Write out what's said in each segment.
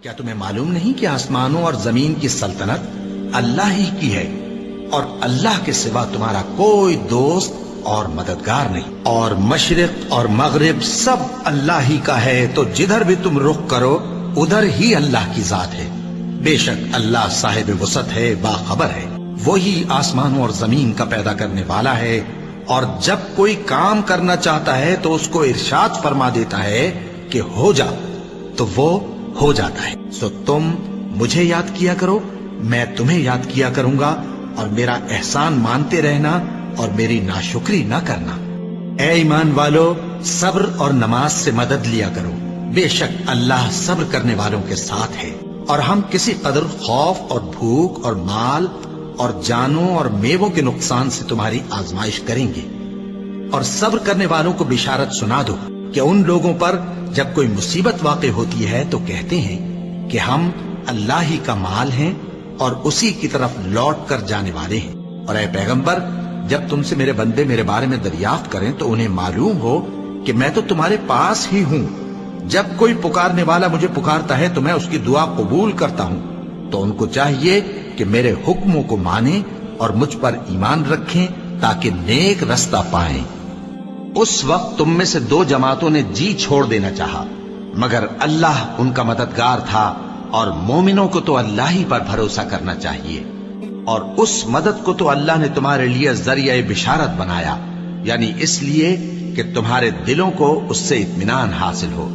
کیا تمہیں معلوم نہیں کہ آسمانوں اور زمین کی سلطنت اللہ ہی کی ہے اور اللہ کے سوا تمہارا کوئی دوست اور مددگار نہیں، اور مشرق اور مغرب سب اللہ ہی کا ہے، تو جدھر بھی تم رخ کرو ادھر ہی اللہ کی ذات ہے۔ بے شک اللہ صاحب وسعت ہے، باخبر ہے، وہی آسمانوں اور زمین کا پیدا کرنے والا ہے، اور جب کوئی کام کرنا چاہتا ہے تو اس کو ارشاد فرما دیتا ہے کہ ہو جا، تو وہ ہو جاتا ہے۔ سو تم مجھے یاد کیا کرو، میں تمہیں یاد کیا کروں گا، اور میرا احسان مانتے رہنا اور میری ناشکری نہ کرنا۔ اے ایمان والو، صبر اور نماز سے مدد لیا کرو، بے شک اللہ صبر کرنے والوں کے ساتھ ہے۔ اور ہم کسی قدر خوف اور بھوک اور مال اور جانوں اور میووں کے نقصان سے تمہاری آزمائش کریں گے، اور صبر کرنے والوں کو بشارت سنا دو کہ ان لوگوں پر جب کوئی مصیبت واقع ہوتی ہے تو کہتے ہیں کہ ہم اللہ ہی کا مال ہیں اور اسی کی طرف لوٹ کر جانے والے ہیں۔ اور اے پیغمبر، جب تم سے میرے بندے میرے بارے میں دریافت کریں تو انہیں معلوم ہو کہ میں تو تمہارے پاس ہی ہوں۔ جب کوئی پکارنے والا مجھے پکارتا ہے تو میں اس کی دعا قبول کرتا ہوں، تو ان کو چاہیے کہ میرے حکموں کو مانیں اور مجھ پر ایمان رکھیں تاکہ نیک رستہ پائیں۔ اس وقت تم میں سے دو جماعتوں نے جی چھوڑ دینا چاہا، مگر اللہ ان کا مددگار تھا، اور مومنوں کو تو اللہ ہی پر بھروسہ کرنا چاہیے۔ اور اس مدد کو تو اللہ نے تمہارے لیے ذریعہ بشارت بنایا، یعنی اس لیے کہ تمہارے دلوں کو اس سے اطمینان حاصل ہو،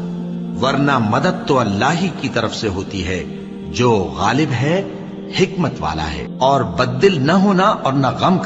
ورنہ مدد تو اللہ ہی کی طرف سے ہوتی ہے جو غالب ہے، حکمت والا ہے، اور بددل نہ ہونا اور نہ غم